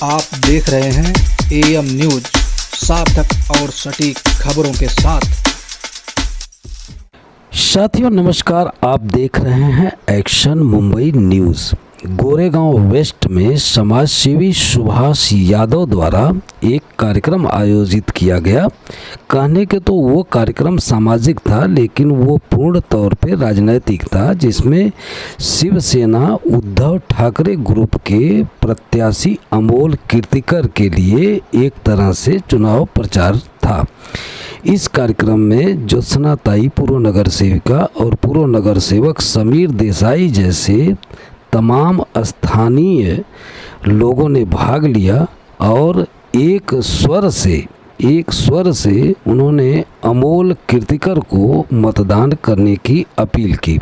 आप देख रहे हैं एएम न्यूज, सार्थक और सटीक खबरों के साथ। साथियों नमस्कार, आप देख रहे हैं action Mumbai news. Goregaon west में समाज सेवी सुभाष यादव द्वारा एक कार्यक्रम आयोजित किया गया। कहने के तो वो कार्यक्रम सामाजिक था, लेकिन वो पूर्ण तौर पे राजनैतिक था, जिसमें शिवसेना उद्धव ठाकरे ग्रुप के प्रत्याशी अमोल कीर्तिकर के लिए एक तरह से चुनाव प्रचार था। इस कार्यक्रम में ज्योत्सना ताई पूर्व नगर सेविका और पूर्व नगर सेवक समीर देसाई जैसे तमाम स्थानीय लोगों ने भाग लिया और एक स्वर से उन्होंने अमोल कीर्तिकर को मतदान करने की अपील की।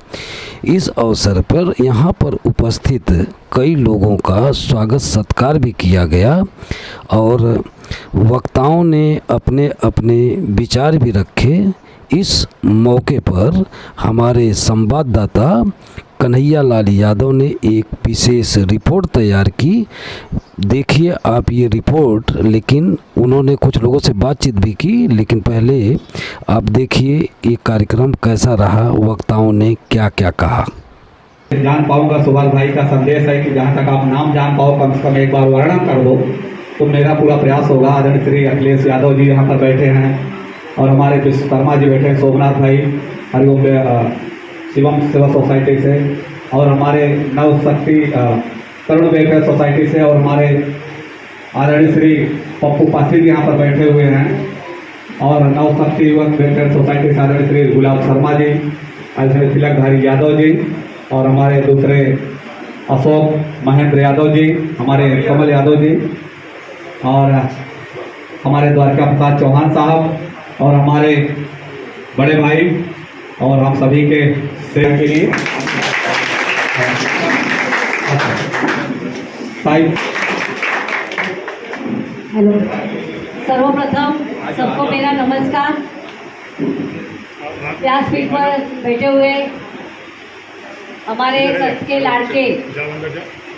इस अवसर पर यहाँ पर उपस्थित कई लोगों का स्वागत सत्कार भी किया गया और वक्ताओं ने अपने अपने विचार भी रखे। इस मौके पर हमारे संवाददाता कन्हैया लाल यादव ने एक विशेष रिपोर्ट तैयार की। देखिए आप ये रिपोर्ट, लेकिन उन्होंने कुछ लोगों से बातचीत भी की। लेकिन पहले आप देखिए ये कार्यक्रम कैसा रहा, वक्ताओं ने क्या क्या कहा। जान पाऊंगा सुभाष भाई का संदेश है कि जहाँ तक आप नाम जान पाओ, कम से कम एक बार वर्णन कर दो, तो मेरा पूरा प्रयास होगा। आदरणीय श्री अखिलेश यादव जी यहाँ पर बैठे हैं और हमारे विश्वकर्मा जी बैठे हैं, सोमनाथ भाई हरिओम शिवम सेवा सोसाइटी से, और हमारे नव शक्ति तरुण वेलफेयर सोसाइटी से, और हमारे आदरणीय श्री पप्पू पासी जी यहाँ पर बैठे हुए हैं, और नव शक्ति युवक वेलफेयर सोसाइटी से आदरणीय श्री गुलाब शर्मा जी, आदरणीय तिलकधारी यादव जी, और हमारे दूसरे अशोक महेंद्र यादव जी, हमारे कमल यादव जी, और हमारे द्वारका प्रसाद चौहान साहब, और हमारे बड़े भाई, और हम सभी के सेवा के लिए हेलो, सर्वप्रथम सबको मेरा नमस्कार। व्यासपीठ पर बैठे हुए हमारे सच के लाड़के,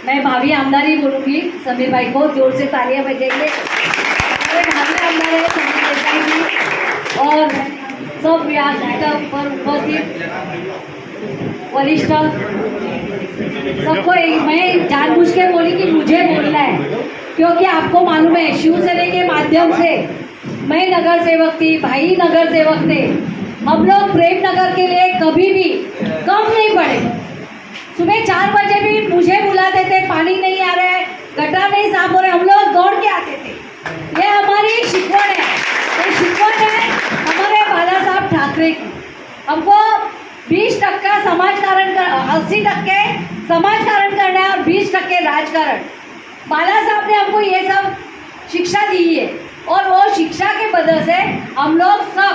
मैं भाभी आमदार ही बोलूँगी, समीर भाई को जोर से तालियां बजाइए। भाभी आमदार है समीर देसाई जी, और सब व्यासपीठ पर उपस्थित वरिष्ठ सबको मैं जानबूझ के बोली कि मुझे बोलना है, क्योंकि आपको मालूम है शिवसेना के माध्यम से मैं नगर सेवक थी, भाई नगर सेवक थे। हम लोग प्रेम नगर के लिए कभी भी कम नहीं पड़े। सुबह 4 बजे भी मुझे बुलाते थे, पानी नहीं आ रहा है, गटर नहीं साफ हो रहे, हम लोग दौड़ के आते थे। ये हमारी शिकवण है, ये शिकवण है हमारे बाला साहब ठाकरे की। हमको 20% समाजकारण कर, 80% समाजकारण करना है और 20% राजकारण। बाला साहब ने हमको ये सब शिक्षा दी है, और वो शिक्षा के वजह से हम लोग सब,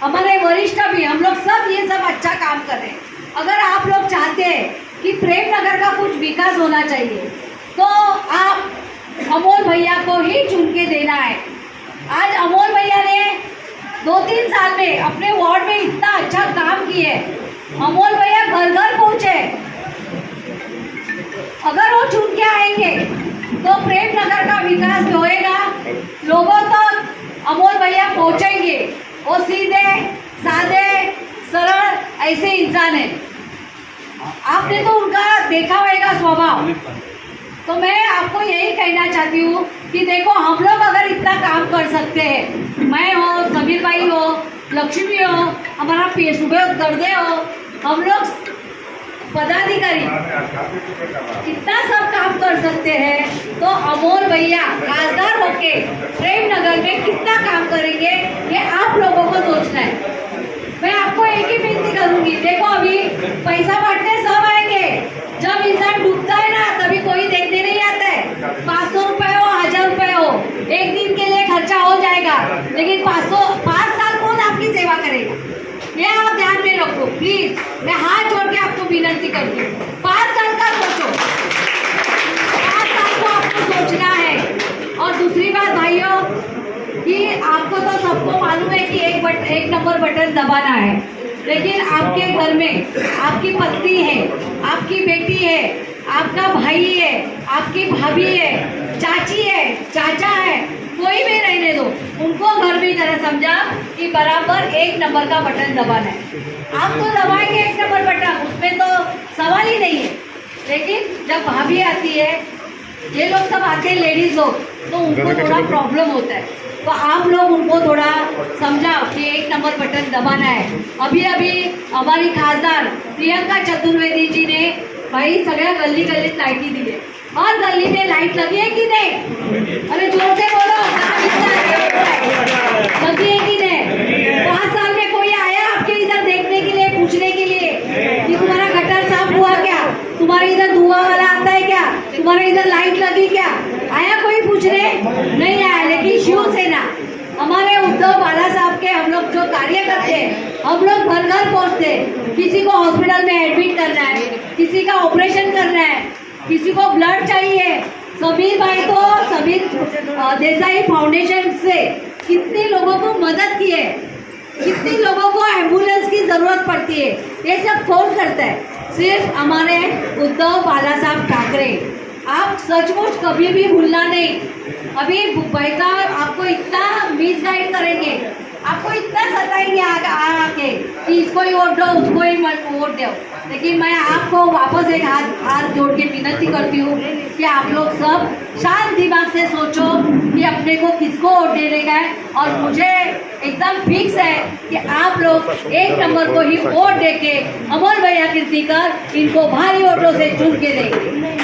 हमारे वरिष्ठ भी, हम लोग सब ये सब अच्छा काम कर रहे हैं। अगर आप लोग चाहते हैं कि प्रेम नगर का कुछ विकास होना चाहिए, तो आप अमोल भैया को ही चुन के देना है। आज अमोल भैया ने 2-3 साल में अपने वार्ड में इतना अच्छा काम किए। अमोल भैया घर घर पहुँचे। अगर वो चुन के आएंगे तो प्रेम नगर का विकास होएगा, लोगों तक अमोल भैया पहुँचेंगे। वो सीधे साधे सरल ऐसे इंसान है, आपने तो उनका देखा होगा स्वभाव। तो मैं आपको यही कहना चाहती हूँ कि देखो, हम लोग अगर इतना काम कर सकते हैं, मैं हो, समीर भाई हो, लक्ष्मी हो, हमारा सुबह गर्दे हो, हम लोग पदाधिकारी इतना सब काम कर सकते हैं, तो अमोल भैया खासदार होके प्रेम नगर में कितना काम करेंगे, ये आप लोगों को सोचना है। मैं आपको एक ही विनती करूंगी, देखो अभी पैसा बांटने सब आएंगे, जब इंसान डूबता है ना तभी कोई देखने नहीं आता है। 500 रुपए हो, 1000 रुपए हो, एक दिन के लिए खर्चा हो जाएगा, लेकिन 5 साल कौन आपकी सेवा करेगा, ये आप ध्यान में रखो प्लीज। मैं हाथ जोड़ के आपको विनती करती हूँ, 5 साल का सोचो, 5 साल को आपको सोचना है। और दूसरी बात भाइयों, कि आपको तो सबको मालूम है कि एक नंबर बटन दबाना है, लेकिन आपके घर में आपकी पत्नी है, आपकी बेटी है, आपका भाई है, आपकी भाभी है, चाची है, चाचा है, कोई भी रहने दो, उनको घर भी तरह समझा कि बराबर 1 नंबर का बटन दबाना है। आप तो दबाएंगे 1 नंबर बटन, उसमें तो सवाल ही नहीं है। लेकिन जब भाभी आती है, ये लोग सब आते हैं लेडीज लोग, तो उनको थोड़ा प्रॉब्लम होता है, तो आप लोग उनको थोड़ा समझाओ कि 1 नंबर बटन दबाना है। अभी अभी हमारी खासदार प्रियंका चतुर्वेदी जी ने भाई सगळ्या गल्ली गल्लीत लाइटी दी है, और गली में लाइट लगी है कि नहीं? अरे जोर से बोलो, लगी है कि नहीं? 5 साल में कोई आया आपके इधर देखने के लिए, पूछने के लिए कि तुम्हारा गटर साफ हुआ क्या, तुम्हारे इधर धुआं वाला आता है क्या, तुम्हारे इधर लाइट लगी क्या? आया कोई पूछने? नहीं आया। लेकिन शिवसेना, हमारे उद्धव बाला साहब के हम लोग जो कार्य करते हैं, हम लोग घर घर पहुँचते हैं। किसी को हॉस्पिटल में एडमिट करना है, किसी का ऑपरेशन करना है, किसी को ब्लड चाहिए, समीर भाई तो समीर देसाई फाउंडेशन से कितने लोगों को मदद की है, कितने लोगों को एम्बुलेंस की जरूरत पड़ती है, ये सब कौन करता है? सिर्फ हमारे उद्धव बाला साहब ठाकरे। आप सचमुच कभी भी भूलना नहीं। अभी भाई का आपको इतना मिसगाइड करेंगे, आपको इतना सताएंगे आके कि इसको ही वोट दो, उसको ही वोट दो। लेकिन मैं आपको वापस एक हाथ जोड़ के विनती करती हूँ कि आप लोग सब शांत दिमाग से सोचो कि अपने को किसको वोट देने का है। और मुझे एकदम फिक्स है कि आप लोग 1 नंबर को ही वोट देके अमर भैया कीर्तिकर इनको भारी वोटों से चुन के देंगे।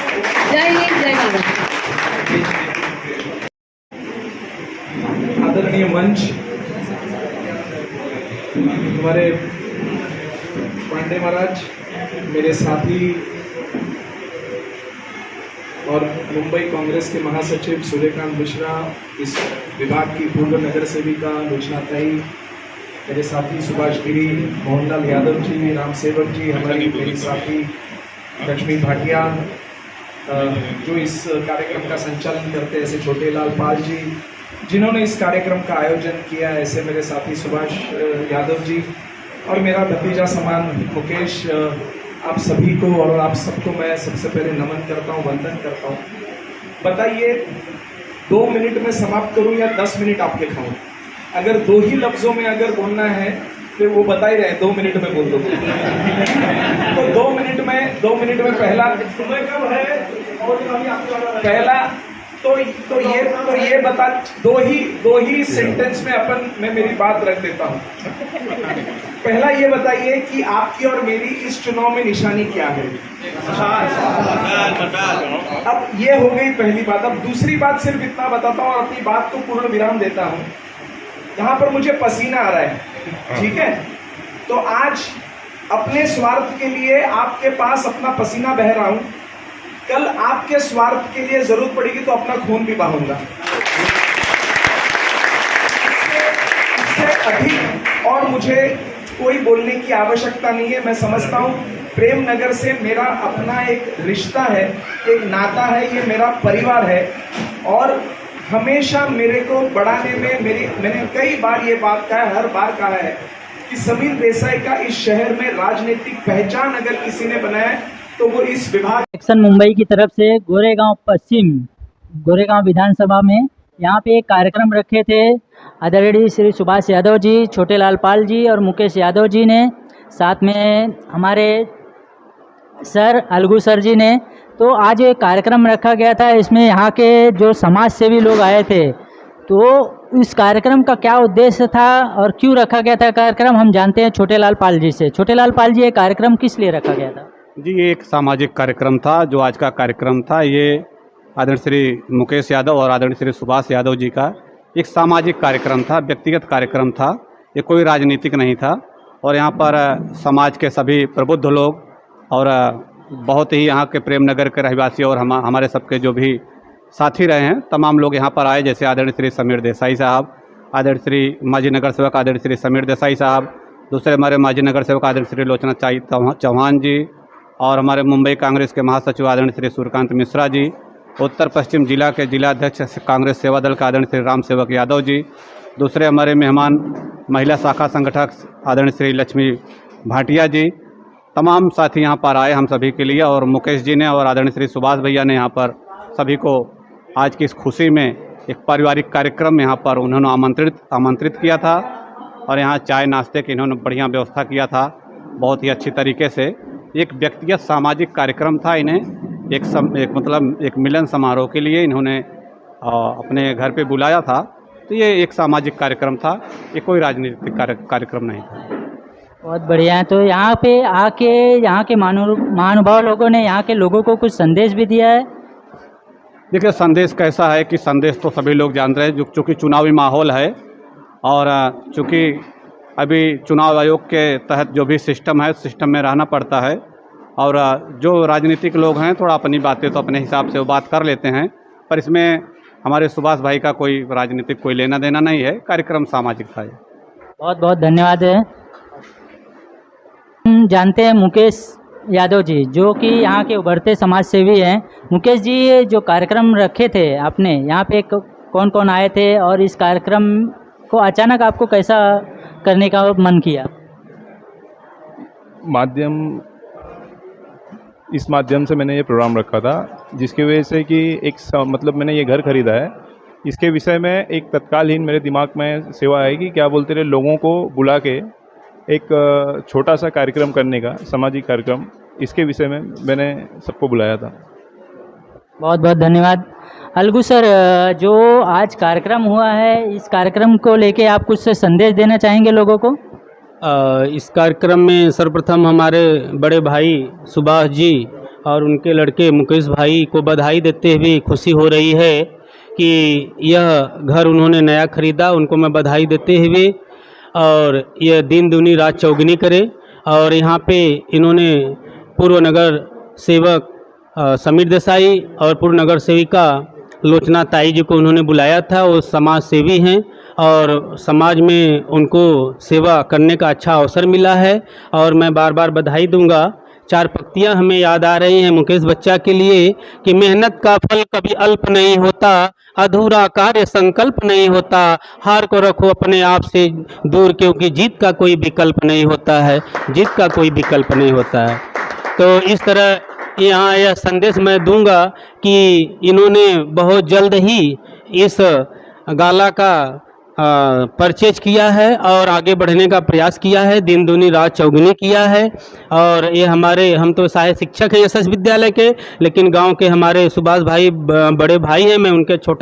जय हिंद, जय भारत। आदरणीय मंच, हमारे पांडे महाराज, मेरे साथी और मुंबई कांग्रेस के महासचिव सूर्यकांत मिश्रा, इस विभाग की पूर्व नगर सेविका लोचना ताई, मेरे साथी सुभाष गिरी, मोहनलाल यादव जी, राम सेवक जी, हमारी मेरी साथी लक्ष्मी भाटिया, जो इस कार्यक्रम का संचालन करते हैं, ऐसे छोटे लाल पाल जी, जिन्होंने इस कार्यक्रम का आयोजन किया, ऐसे मेरे साथी सुभाष यादव जी, और मेरा भतीजा समान मुकेश, आप सभी को और आप सबको मैं सबसे पहले नमन करता हूँ, वंदन करता हूँ। बताइए 2 मिनट में समाप्त करूँ या 10 मिनट आपके खाऊं? अगर 2 ही लफ्जों में अगर बोलना है तो वो बता ही रहे 2 मिनट में बोल दो। तो 2 मिनट में पहला समय कब है और पहला तो ये बता, दो ही सेंटेंस में मैं मेरी बात रख देता हूँ। पहला ये बताइए कि आपकी और मेरी इस चुनाव में निशानी क्या है? अब ये हो गई पहली बात। अब दूसरी बात सिर्फ इतना बताता हूँ और अपनी बात को पूर्ण विराम देता हूँ। यहाँ पर मुझे पसीना आ रहा है, ठीक है? तो आज अपने स्वार्थ के लिए आपके पास अपना पसीना बह रहा हूँ, कल आपके स्वार्थ के लिए जरूरत पड़ेगी तो अपना खून भी बहाऊंगा। इससे अधिक और मुझे कोई बोलने की आवश्यकता नहीं है। मैं समझता हूँ प्रेम नगर से मेरा अपना एक रिश्ता है, एक नाता है, ये मेरा परिवार है। और हमेशा मेरे को बढ़ाने में मैंने कई बार ये बात कहा है, हर बार कहा है कि समीर देसाई का इस शहर में राजनीतिक पहचान अगर किसी ने बनाया है तो वो इस विभाग एक्शन मुंबई की तरफ से गोरेगांव पश्चिम, गोरेगांव विधानसभा में यहाँ पे एक कार्यक्रम रखे थे आदरणीय श्री सुभाष यादव जी, छोटे लाल पाल जी और मुकेश यादव जी ने, साथ में हमारे सर अलगू सर जी ने। तो आज एक कार्यक्रम रखा गया था, इसमें यहाँ के जो समाज सेवी लोग आए थे। तो इस कार्यक्रम का क्या उद्देश्य था और क्यों रखा गया था कार्यक्रम, हम जानते हैं छोटे लाल पाल जी से। छोटे लाल पाल जी, ये कार्यक्रम किस लिए रखा गया था? जी, ये एक सामाजिक कार्यक्रम था। जो आज का कार्यक्रम था ये आदरणीय श्री मुकेश यादव और आदरणीय श्री सुभाष यादव जी का एक सामाजिक कार्यक्रम था, व्यक्तिगत कार्यक्रम था, ये कोई राजनीतिक नहीं था। और यहाँ पर समाज के सभी प्रबुद्ध लोग और बहुत ही यहाँ के प्रेम नगर के रहवासी और हमारे सबके जो भी साथी रहे हैं, तमाम लोग यहाँ पर आए। जैसे आदरणीय श्री समीर देसाई साहब, आदरणीय श्री माजी नगर सेवक आदरणीय श्री समीर देसाई साहब, दूसरे हमारे माजी नगर सेवक आदरणीय श्री लोचना चौहान जी, और हमारे मुंबई कांग्रेस के महासचिव आदरणीय श्री सूर्यकांत मिश्रा जी, उत्तर पश्चिम जिला के जिलाध्यक्ष कांग्रेस सेवा दल के आदरणीय श्री राम सेवक यादव जी, दूसरे हमारे मेहमान महिला शाखा संगठक आदरणीय श्री लक्ष्मी भाटिया जी, तमाम साथी यहाँ पर आए हम सभी के लिए। और मुकेश जी ने और आदरणीय श्री सुभाष भैया ने यहाँ पर सभी को आज की इस खुशी में एक पारिवारिक कार्यक्रम यहाँ पर उन्होंने आमंत्रित किया था और यहाँ चाय नाश्ते की इन्होंने बढ़िया व्यवस्था किया था बहुत ही अच्छी तरीके से। एक व्यक्तिगत सामाजिक कार्यक्रम था, इन्हें एक मिलन समारोह के लिए इन्होंने अपने घर पे बुलाया था। तो ये एक सामाजिक कार्यक्रम था, ये कोई राजनीतिक कार्यक्रम नहीं था। बहुत बढ़िया है। तो यहाँ पे आके यहाँ के महानुभाव लोगों ने यहाँ के लोगों को कुछ संदेश भी दिया है। देखिए संदेश कैसा है कि संदेश तो सभी लोग जान रहे हैं, चूँकि चुनावी माहौल है और चूँकि अभी चुनाव आयोग के तहत जो भी सिस्टम है उस सिस्टम में रहना पड़ता है और जो राजनीतिक लोग हैं थोड़ा अपनी बातें तो अपने हिसाब से वो बात कर लेते हैं, पर इसमें हमारे सुभाष भाई का कोई राजनीतिक कोई लेना देना नहीं है, कार्यक्रम सामाजिक था। बहुत बहुत धन्यवाद है। हम जानते हैं मुकेश यादव जी जो कि यहाँ के उभरते समाज सेवी हैं। मुकेश जी, ये जो कार्यक्रम रखे थे आपने यहाँ पे कौन कौन आए थे और इस कार्यक्रम को अचानक आपको कैसा करने का मन किया? इस माध्यम से मैंने ये प्रोग्राम रखा था जिसकी वजह से कि मतलब मैंने ये घर खरीदा है, इसके विषय में एक तत्कालीन मेरे दिमाग में सेवा है कि क्या बोलते रहे लोगों को बुला के एक छोटा सा कार्यक्रम करने का, सामाजिक कार्यक्रम, इसके विषय में मैंने सबको बुलाया था। बहुत बहुत धन्यवाद। अलगू सर, जो आज कार्यक्रम हुआ है इस कार्यक्रम को लेके आप कुछ संदेश देना चाहेंगे लोगों को? इस कार्यक्रम में सर्वप्रथम हमारे बड़े भाई सुभाष जी और उनके लड़के मुकेश भाई को बधाई देते हुए खुशी हो रही है कि यह घर उन्होंने नया खरीदा, उनको मैं बधाई देते हुए और यह दिन दूनी रात चौगुनी करे। और यहाँ पे इन्होंने पूर्व नगर सेवक समीर देसाई और पूर्व नगर सेविका लोचना ताई जी को उन्होंने बुलाया था। वो समाज सेवी हैं और समाज में उनको सेवा करने का अच्छा अवसर मिला है और मैं बार बार बधाई दूंगा। चार पंक्तियां हमें याद आ रही हैं मुकेश बच्चा के लिए कि मेहनत का फल कभी अल्प नहीं होता, अधूरा कार्य संकल्प नहीं होता, हार को रखो अपने आप से दूर क्योंकि जीत का कोई विकल्प नहीं होता है, जीत का कोई विकल्प नहीं होता है। तो इस तरह यहाँ यह संदेश मैं दूंगा कि इन्होंने बहुत जल्द ही इस गाला का परचेज किया है और आगे बढ़ने का प्रयास किया है, दिन दूनी रात चौगुनी किया है। और ये हम तो सहायक शिक्षक हैं एसएस विद्यालय के, लेकिन गांव के हमारे सुभाष भाई बड़े भाई हैं, मैं उनके छोटा